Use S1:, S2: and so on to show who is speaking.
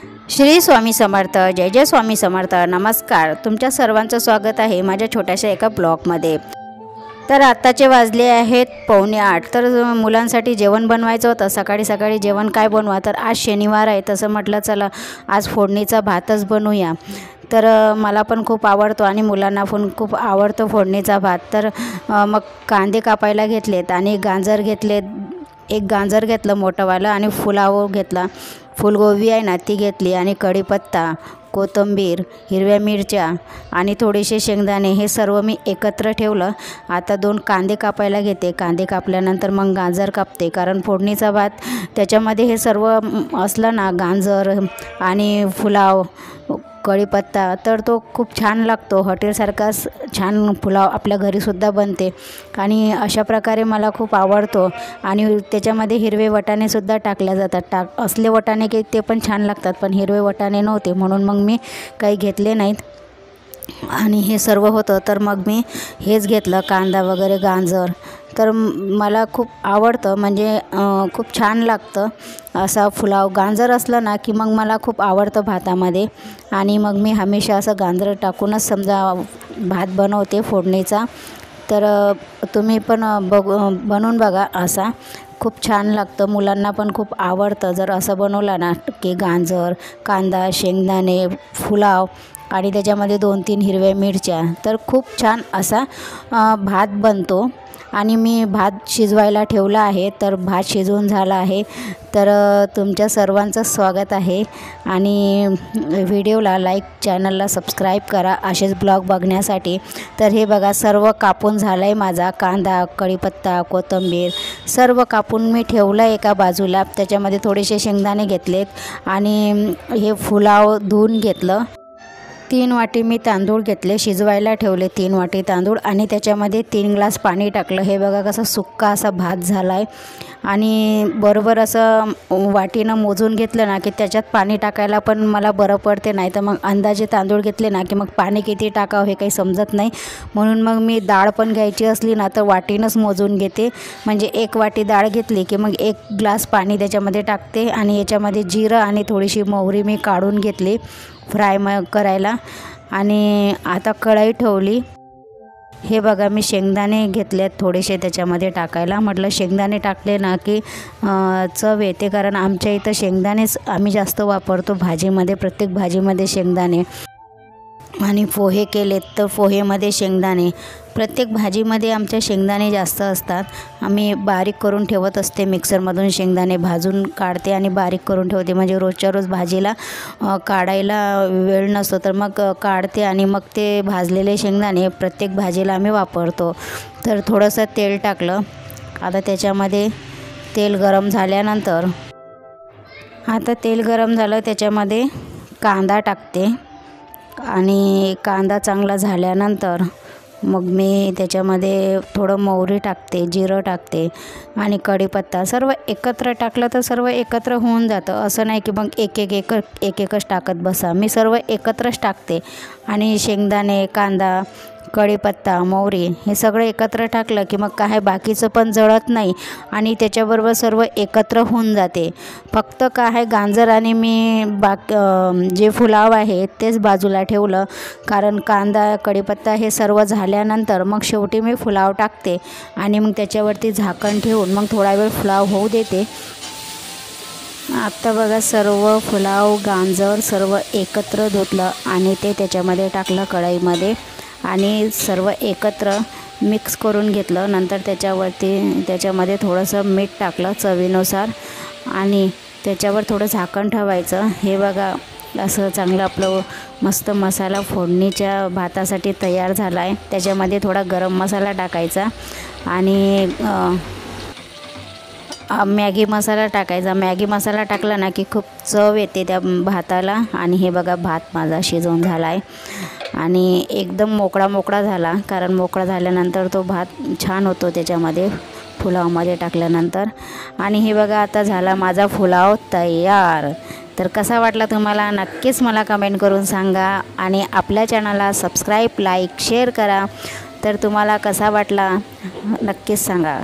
S1: श्री स्वामी समर्थ, जय जय स्वामी समर्थ। नमस्कार, तुमच्या सर्वांचं स्वागत आहे माझ्या छोट्याशा एका ब्लॉगमध्ये। तर आत्ताचे वाजले आहेत 7:45। तर मुलांसाठी जेवण बनवायचं होतं। सकाळी जेवण काय बनवा, तर आज शनिवार आहे, तसं म्हटलं चला आज फोडणीचा भातच बनवूया। तर मला पण खूप आवडतो आणि मुलांना पण खूप आवडतो फोडणीचा भात। तर मग कांदे कापायला घेतलेत आणि गाजर घेतलेत, एक गाजर घेतलं मोठंवालं आणि फुलावर घेतला, फुलगोबी आहे ना ती घेतली आणि कढीपत्ता, कोथिंबीर, हिरव्या मिरच्या आणि थोडेसे शेंगदाणे हे सर्व मी एकत्र ठेवलं। आता 2 कांदे कापायला घेते। कांदे कापल्यानंतर मग गाजर कापते, कारण फोडणीचा भात त्याच्यामध्ये हे सर्व असलं ना, गाजर आणि पुलाव, कढीपत्ता, तर तो खूप छान लागतो। हॉटेलसारखाच छान पुलाव आपल्या घरीसुद्धा बनते आणि अशा प्रकारे मला खूप आवडतो। आणि त्याच्यामध्ये हिरवे वाटाणेसुद्धा टाकल्या जातात। असले वाटाणे की ते पण छान लागतात, पण हिरवे वाटाणे नव्हते म्हणून मग मी काही घेतले नाहीत आणि हे सर्व होतं। तर मग मी हेच घेतलं, कांदा वगैरे, गाजर। तर मला खूप आवडतं, म्हणजे खूप छान लागतं असा पुलाव। गाजर असलं ना की मग मला खूप आवडतं भातामध्ये, आणि मग मी हमेशा असं गाजर टाकूनच समजा भात बनवते फोडणीचा। तर तुम्ही पण बनवून बघा, असा खूप छान लागतं, मुलांना पण खूप आवडतं जर असं बनवलं ना की गाजर, कांदा, शेंगदाणे, पुलाव आणि त्याच्यामध्ये 2-3 हिरव्या मिरच्या, तर खूप छान असा भात बनतो। आणि मी भात शिजवायला ठेवला आहे, तर भात शिजवून झाला आहे। तर तुमच्या सर्वांचं स्वागत आहे आणि व्हिडिओला लाईक, चॅनलला सबस्क्राईब करा असेच ब्लॉग बघण्यासाठी। तर हे बघा, सर्व कापून झालं आहे माझा, कांदा, कढीपत्ता, कोथिंबीर सर्व कापून मी ठेवलं एका बाजूला। त्याच्यामध्ये थोडेसे शेंगदाणे घेतलेत आणि हे पुलाव धुवून घेतलं। 3 वाटी मी तांदूळ घेतले, शिजवायला ठेवले 3 वाटी तांदूळ आणि त्याच्यामध्ये 3 ग्लास पाणी टाकलं। हे बघा कसा सुक्का असा भात झाला आहे आणि बरोबर असं वाटीनं मोजून घेतलं ना की त्याच्यात पाणी टाकायला पण मला बरं पडते, नाही तर मग अंदाजे तांदूळ घेतले ना की मग पाणी किती टाकावं हे काही समजत नाही। म्हणून मग मी डाळ पण घ्यायची असली ना तर वाटीनंच मोजून घेते, म्हणजे 1 वाटी डाळ घेतली की मग 1 ग्लास पाणी त्याच्यामध्ये टाकते आणि याच्यामध्ये जिरं आणि थोडीशी मोहरी मी काढून घेतली फ्राय करायला। आणि आता कढई ठेवली। हे बघा, मी शेंगदाणे घेतलेत थोडेसे त्याच्यामध्ये टाकायला, म्हटलं शेंगदाणे टाकले ना की चव येते, कारण आमच्या इथं शेंगदाणेच आम्ही जास्त वापरतो भाजीमध्ये, प्रत्येक भाजीमध्ये शेंगदाणे। आणि पोहे केलेत तर पोहेमध्ये शेंगदाणे, प्रत्येक भाजीमध्ये आमच्या शेंगदाणे जास्त असतात। आम्ही बारीक करून ठेवत असते, मिक्सरमधून शेंगदाणे भाजून काढते आणि बारीक करून ठेवते, म्हणजे रोजच्या रोज भाजीला काढायला वेळ नसतो तर मग काढते आणि मग ते भाजलेले शेंगदाणे प्रत्येक भाजीला आम्ही वापरतो। तर थोडंसं तेल टाकलं। आता त्याच्यामध्ये तेल गरम झाल्यानंतर, आता तेल गरम झालं त्याच्यामध्ये कांदा टाकते आणि कांदा चांगला झाल्यानंतर मग मी त्याच्यामध्ये थोडं मोहरी टाकते, जिरं टाकते आणि कढीपत्ता, सर्व एकत्र टाकलं तर सर्व एकत्र होऊन जातं। असं नाही की मग एकच टाकत बसा, मी सर्व एकत्रच टाकते। आणि शेंगदाणे, कांदा, कढीपत्ता, मोहरी हे सगळं एकत्र टाकलं की मग काय बाकीचं पण जळत नाही आणि त्याच्याबरोबर सर्व एकत्र होऊन जाते। फक्त काय गाजर आणि मी जे पुलाव आहे तेच बाजूला ठेवलं, कारण कांदा, कढीपत्ता हे सर्व झाल्यानंतर मग शेवटी मी पुलाव टाकते आणि मग त्याच्यावरती झाकण ठेवून मग थोडा वेळ पुलाव होऊ देते। आता बघा, सर्व पुलाव, गाजर सर्व एकत्र धुतलं आणि ते त्याच्यामध्ये टाकलं कढईमध्ये आणि सर्व एकत्र मिक्स करून घेतलं। नंतर त्याच्यामध्ये थोडंसं मीठ टाकलं चवीनुसार आणि त्याच्यावर थोडं झाकण ठेवायचं। हे बघा, असं चांगलं आपलं मस्त मसाला फोडणीच्या भातासाठी तयार झाला आहे। त्याच्यामध्ये थोडा गरम मसाला टाकायचा आणि मॅगी मसाला टाकायचा। मॅगी मसाला टाकला ना की खूप चव येते त्या भाताला। आणि हे बघा, भात माझा शिजवून झाला आहे आणि एकदम मोकळा झाला, कारण मोकळा झाल्यानंतर तो भात छान होतो त्याच्यामध्ये पुलावमध्ये टाकल्यानंतर। आणि हे बघा, आता झाला माझा पुलाव तयार। तर कसा वाटला तुम्हाला नक्कीच मला कमेंट करून सांगा आणि आपल्या चॅनलला सबस्क्राईब, लाईक, शेअर करा। तर तुम्हाला कसा वाटला नक्कीच सांगा।